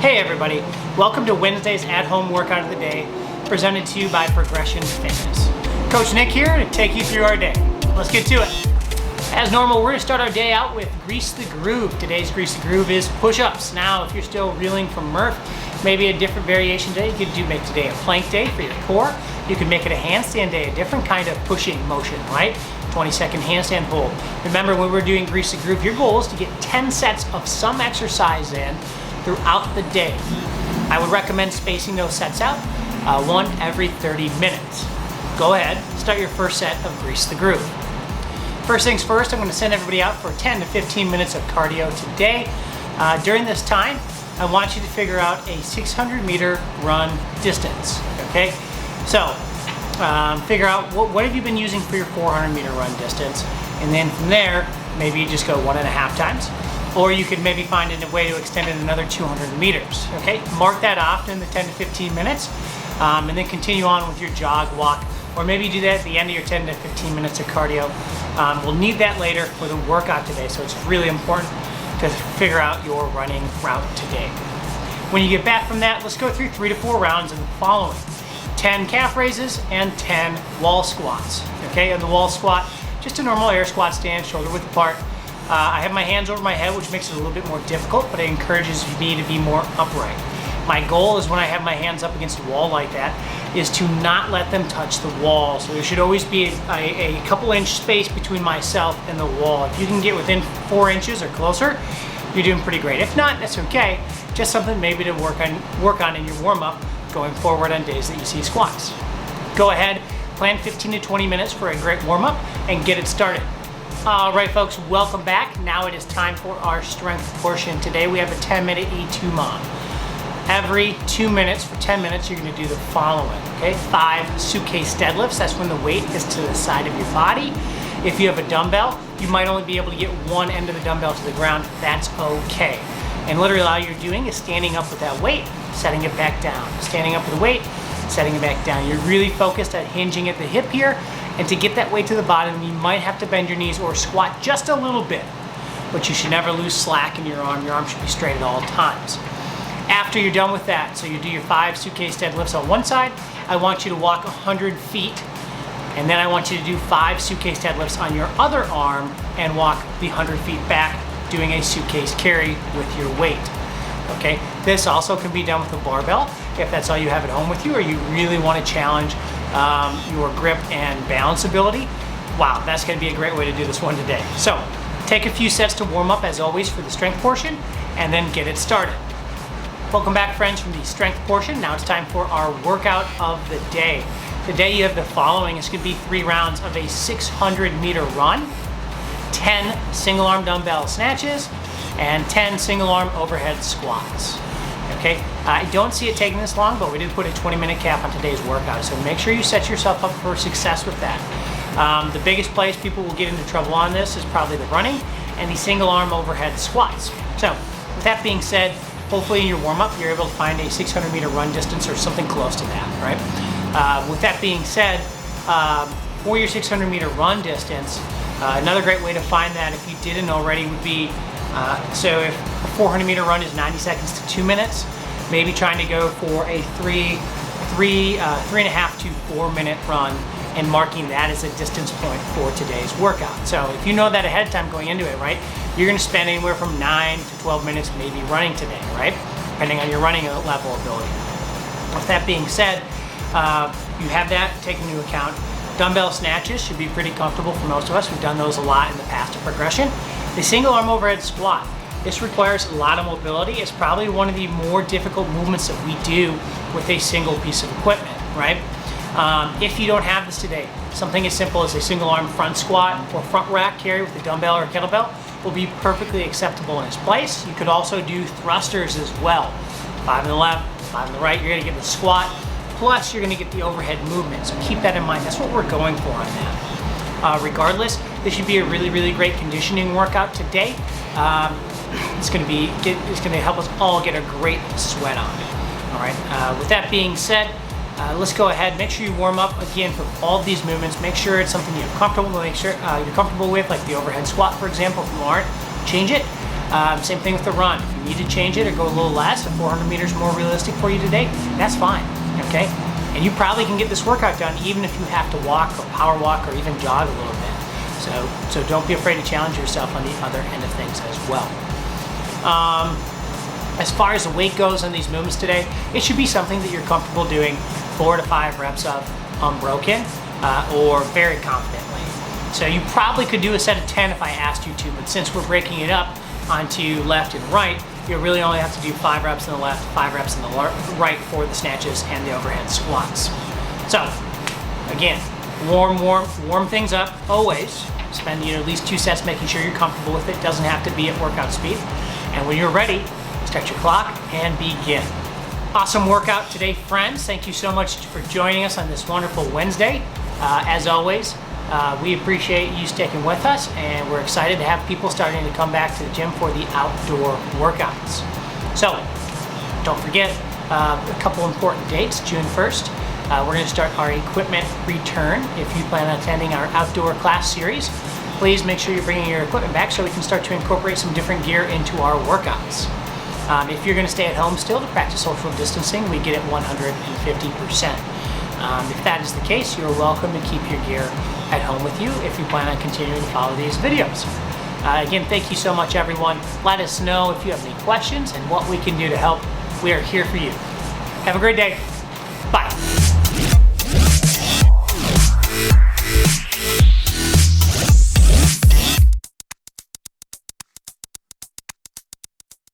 Hey everybody, welcome to Wednesday's at-home workout of the day, presented to you by Progression Fitness. Coach Nick here to take you through our day. Let's get to it. As normal, we're going to start our day out with Grease the Groove. Today's Grease the Groove is push-ups. Now, if you're still reeling from Murph, maybe a different variation day, you could make today a plank day for your core. You could make it a handstand day, a different kind of pushing motion, right? 20-second handstand hold. Remember, when we're doing Grease the Groove, your goal is to get 10 sets of some exercise in throughout the day. I would recommend spacing those sets out, one every 30 minutes. Go ahead, start your first set of Grease the Groove. First things first, I'm going to send everybody out for 10 to 15 minutes of cardio today. During this time, I want you to figure out a 600-meter run distance, okay? So, figure out what have you been using for your 400-meter run distance, and then from there, maybe you just go 1.5 times, or you could maybe find a way to extend it another 200 meters, okay? Mark that off in the 10 to 15 minutes, and then continue on with your jog, walk, or maybe do that at the end of your 10 to 15 minutes of cardio. We'll need that later for the workout today, so it's really important to figure out your running route today. When you get back from that, let's go through 3 to 4 rounds of the following: 10 calf raises and 10 wall squats. Okay, and the wall squat, just a normal air squat stance, shoulder width apart. I have my hands over my head, which makes it a little bit more difficult, but it encourages me to be more upright. My goal is when I have my hands up against the wall like that, is to not let them touch the wall. So there should always be a couple inch space between myself and the wall. If you can get within 4 inches or closer, you're doing pretty great. If not, that's okay. Just something maybe to work on in your warm-up going forward on days that you see squats. Go ahead, plan 15 to 20 minutes for a great warm-up and get it started. All right, folks, welcome back. Now it is time for our strength portion. Today we have a 10-minute E2 mom. Every 2 minutes, for 10 minutes, you're gonna do the following, okay? 5 suitcase deadlifts. That's when the weight is to the side of your body. If you have a dumbbell, you might only be able to get one end of the dumbbell to the ground. That's okay. And literally all you're doing is standing up with that weight, setting it back down. Standing up with the weight, setting it back down. You're really focused at hinging at the hip here, and to get that weight to the bottom, you might have to bend your knees or squat just a little bit, but you should never lose slack in your arm. Your arm should be straight at all times. After you're done with that, so you do your 5 suitcase deadlifts on one side, I want you to walk 100 feet, and then I want you to do 5 suitcase deadlifts on your other arm and walk the 100 feet back, doing a suitcase carry with your weight. Okay, this also can be done with a barbell if that's all you have at home with you, or you really want to challenge your grip and balance ability. Wow, that's going to be a great way to do this one today. So take a few sets to warm up as always for the strength portion, and then get it started. Welcome back, friends, from the strength portion. Now it's time for our workout of the day. Today you have the following. It's going to be 3 rounds of a 600-meter run, 10 single arm dumbbell snatches, and 10 single arm overhead squats. Okay, I don't see it taking this long, but we did put a 20-minute cap on today's workout, so make sure you set yourself up for success with that. The biggest place people will get into trouble on this is probably the running and the single arm overhead squats. So with that being said, hopefully in your warm-up you're able to find a 600-meter run distance or something close to that, right? With that being said, for your 600-meter run distance, another great way to find that, if you didn't already, would be, so if a 400-meter run is 90 seconds to 2 minutes, maybe trying to go for a 3.5 to 4 minute run and marking that as a distance point for today's workout. So if you know that ahead of time going into it, right, you're gonna spend anywhere from 9 to 12 minutes maybe running today, right? Depending on your running level ability. With that being said, you have that taken into account. Dumbbell snatches should be pretty comfortable for most of us. We've done those a lot in the past of progression. The single arm overhead squat, this requires a lot of mobility. It's probably one of the more difficult movements that we do with a single piece of equipment, right? If you don't have this today, something as simple as a single arm front squat or front rack carry with a dumbbell or a kettlebell will be perfectly acceptable in its place. You could also do thrusters as well. 5 on the left, 5 on the right, you're gonna get the squat, plus you're gonna get the overhead movement. So keep that in mind, that's what we're going for on that. Regardless, this should be a really, really great conditioning workout today. It's gonna help us all get a great sweat on. All right, with that being said, let's go ahead, make sure you warm up again for all of these movements. Make sure it's something you're comfortable with, like the overhead squat, for example. If you aren't, change it. Same thing with the run. If you need to change it or go a little less, if 400 meters more realistic for you today, that's fine, okay? And you probably can get this workout done even if you have to walk or power walk or even jog a little bit. So don't be afraid to challenge yourself on the other end of things as well. As far as the weight goes on these movements today, it should be something that you're comfortable doing 4 to 5 reps of unbroken or very confidently. So you probably could do a set of 10 if I asked you to, but since we're breaking it up onto left and right, you really only have to do 5 reps in the left, 5 reps in the right for the snatches and the overhead squats. So again, warm things up always. Spend at least 2 sets making sure you're comfortable with it. Doesn't have to be at workout speed. And when you're ready, start your clock and begin. Awesome workout today, friends. Thank you so much for joining us on this wonderful Wednesday. As always, we appreciate you sticking with us, and we're excited to have people starting to come back to the gym for the outdoor workouts. So don't forget a couple important dates. June 1st, we're going to start our equipment return. If you plan on attending our outdoor class series, please make sure you're bringing your equipment back so we can start to incorporate some different gear into our workouts. If you're going to stay at home still to practice social distancing, we get it 150%. If that is the case, you're welcome to keep your gear at home with you if you plan on continuing to follow these videos. Again, thank you so much, everyone. Let us know if you have any questions and what we can do to help. We are here for you. Have a great day. Bye.